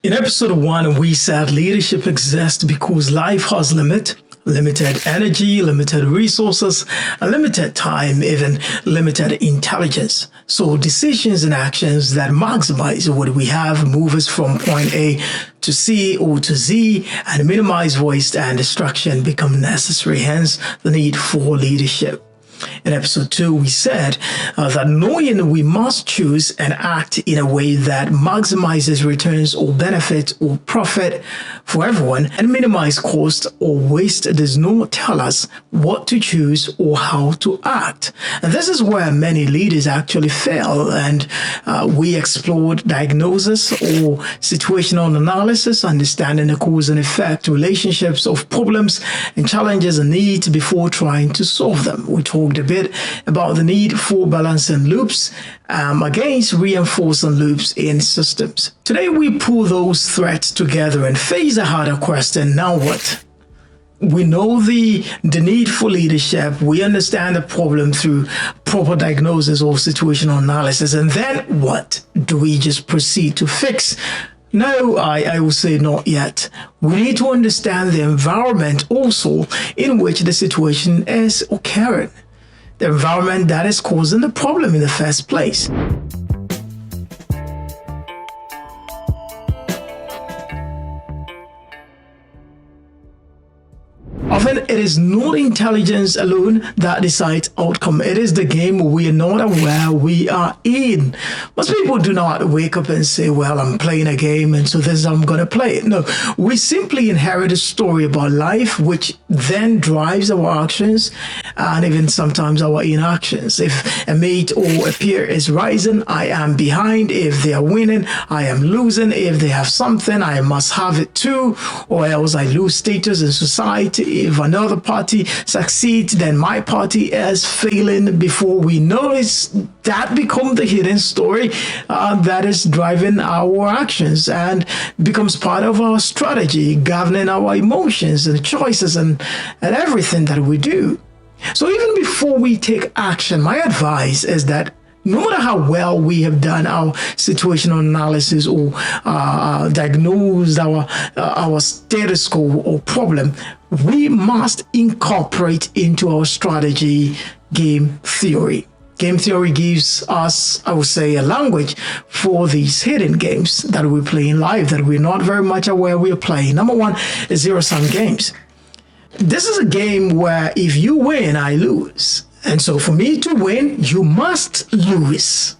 In episode 1, we said leadership exists because life has limited energy, limited resources, and limited time, even limited intelligence. So decisions and actions that maximize what we have, move us from point A to C or to Z, and minimize waste and destruction become necessary, hence the need for leadership. In episode 2, we said that knowing we must choose and act in a way that maximizes returns or benefit or profit for everyone and minimize cost or waste does not tell us what to choose or how to act. And this is where many leaders actually fail. And we explored diagnosis or situational analysis, understanding the cause and effect, relationships of problems and challenges and needs before trying to solve them. We talked a bit about the need for balancing loops against reinforcing loops in systems. Today, we pull those threads together and face a harder question: now what? We know the need for leadership. We understand the problem through proper diagnosis or situational analysis. And then what? Do we just proceed to fix? No, I will say not yet. We need to understand the environment also in which the situation is occurring. The environment that is causing the problem in the first place. Often it is not intelligence alone that decides outcome. It is the game we are not aware we are in. Most people do not wake up and say, well, I'm playing a game and so this is how I'm going to play it. No, we simply inherit a story about life which then drives our actions and even sometimes our inactions. If a mate or a peer is rising, I am behind. If they are winning, I am losing. If they have something, I must have it too, or else I lose status in society. If another party succeeds, then my party is failing. Before we notice, that becomes the hidden story that is driving our actions and becomes part of our strategy, governing our emotions and choices and everything that we do. So even before we take action, my advice is that no matter how well we have done our situational analysis or diagnosed our status quo or problem, we must incorporate into our strategy game theory. Game theory gives us, I would say, a language for these hidden games that we play in life that we're not very much aware we're playing. Number one is zero-sum games. This is a game where if you win, I lose. And so for me to win, you must lose.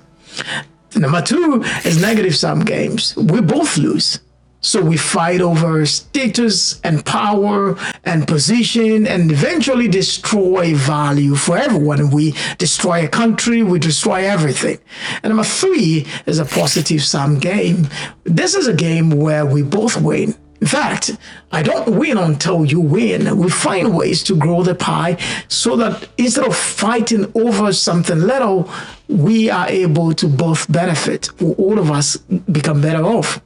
Number two is negative sum games. We both lose. So we fight over status and power and position and eventually destroy value for everyone. We destroy a country, we destroy everything. And number three is a positive sum game. This is a game where we both win. In fact, I don't win until you win. We find ways to grow the pie so that instead of fighting over something little, we are able to both benefit, or all of us become better off.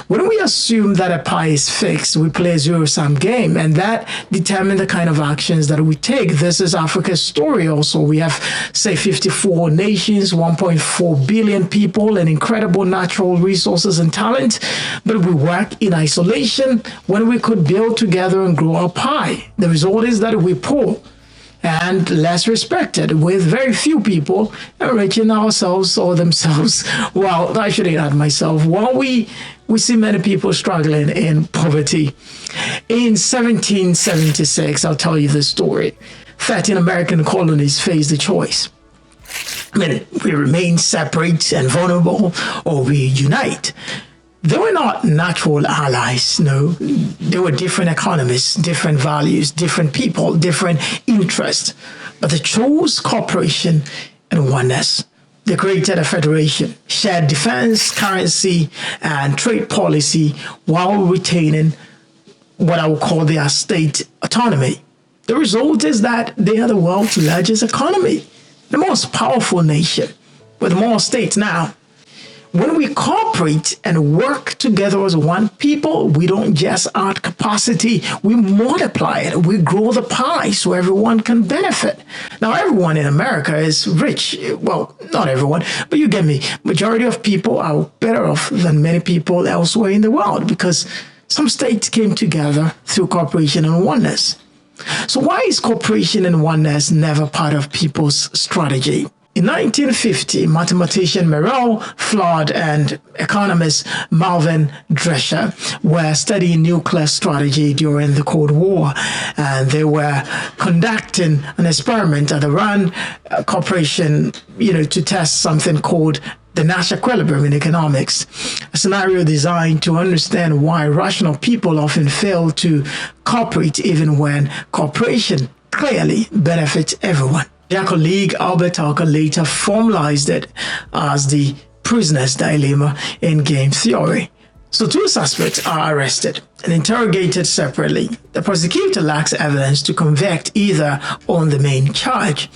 When we assume that a pie is fixed, we play a zero-sum game, and that determines the kind of actions that we take. This is Africa's story also. We have, say, 54 nations, 1.4 billion people, and incredible natural resources and talent, but we work in isolation when we could build together and grow our pie. The result is that we're poor and less respected, with very few people enriching ourselves or themselves. Well, I shouldn't add myself. While we see many people struggling in poverty. In 1776, I'll tell you the story. 13 American colonies faced the choice. We remain separate and vulnerable, or we unite. They were not natural allies, no. They were different economies, different values, different people, different interests. But they chose cooperation and oneness. They created a federation, shared defense, currency, and trade policy while retaining what I would call their state autonomy. The result is that they are the world's largest economy, the most powerful nation, with more states now. When we cooperate and work together as one people, we don't just add capacity, we multiply it. We grow the pie so everyone can benefit. Now, everyone in America is rich. Well, not everyone, but you get me. Majority of people are better off than many people elsewhere in the world because some states came together through cooperation and oneness. So why is cooperation and oneness never part of people's strategy? In 1950, mathematician Merrill Flood and economist Malvin Drescher were studying nuclear strategy during the Cold War, and they were conducting an experiment at the Rand Corporation, to test something called the Nash equilibrium in economics, a scenario designed to understand why rational people often fail to cooperate even when cooperation clearly benefits everyone. Their colleague Albert Tucker later formalized it as the prisoner's dilemma in game theory. So two suspects are arrested and interrogated separately. The prosecutor lacks evidence to convict either on the main charge,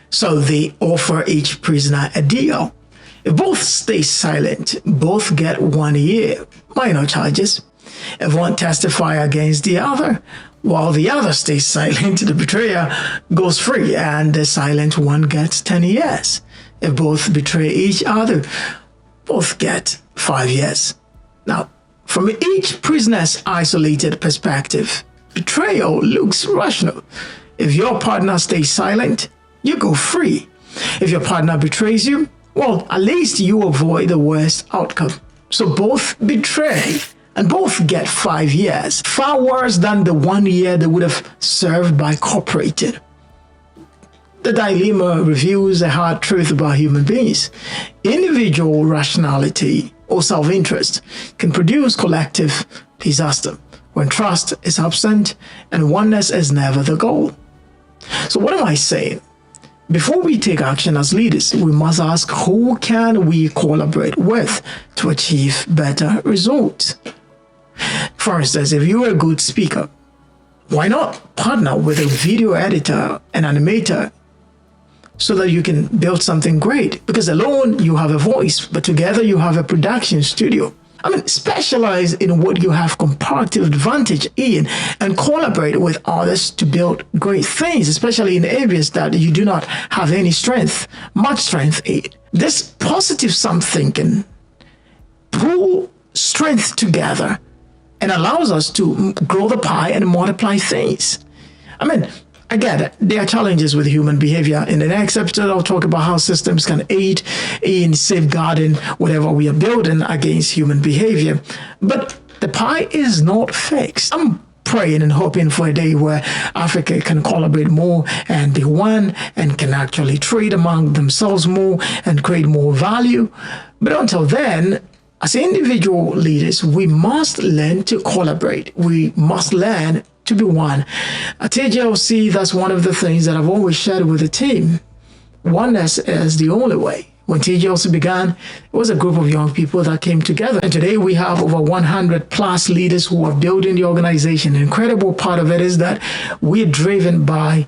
so they offer each prisoner a deal. If both stay silent, both get 1 year, minor charges. If one testify against the other, while the other stays silent, the betrayer goes free and the silent one gets 10 years. If both betray each other, both get 5 years. Now, from each prisoner's isolated perspective, betrayal looks rational. If your partner stays silent, you go free. If your partner betrays you, well, at least you avoid the worst outcome. So both betray and both get 5 years, far worse than the 1 year they would have served by cooperating. The dilemma reveals a hard truth about human beings. Individual rationality or self-interest can produce collective disaster when trust is absent and oneness is never the goal. So what am I saying? Before we take action as leaders, we must ask, who can we collaborate with to achieve better results? For instance, if you're a good speaker, why not partner with a video editor and animator so that you can build something great? Because alone you have a voice, but together you have a production studio. Specialize in what you have comparative advantage in and collaborate with others to build great things, especially in areas that you do not have any much strength in. This positive sum thinking pull strength together and allows us to grow the pie and multiply things. I get it. There are challenges with human behavior. In the next episode, I'll talk about how systems can aid in safeguarding whatever we are building against human behavior. But the pie is not fixed. I'm praying and hoping for a day where Africa can collaborate more and be one and can actually trade among themselves more and create more value. But until then, as individual leaders, we must learn to collaborate. We must learn to be one. At TGLC, that's one of the things that I've always shared with the team. Oneness is the only way. When TGLC began, it was a group of young people that came together. And today we have over 100 plus leaders who are building the organization. The incredible part of it is that we're driven by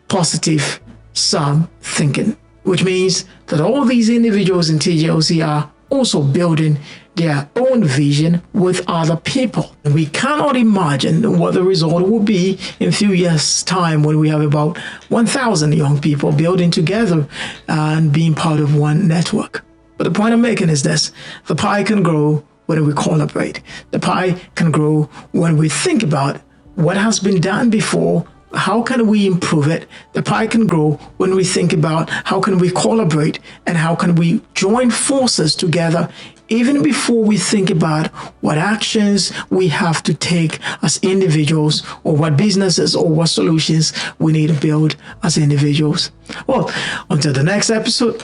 positive sum thinking, which means that all these individuals in TGLC are also building their own vision with other people. And we cannot imagine what the result will be in a few years' time when we have about 1,000 young people building together and being part of one network. But the point I'm making is this: the pie can grow when we collaborate. The pie can grow when we think about what has been done before. How can we improve it? The pie can grow when we think about how can we collaborate and how can we join forces together even before we think about what actions we have to take as individuals or what businesses or what solutions we need to build as individuals. Well, until the next episode,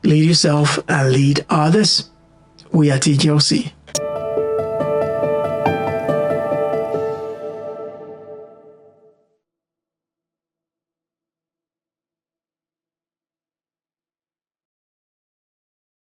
lead yourself and lead others. We are TGLC.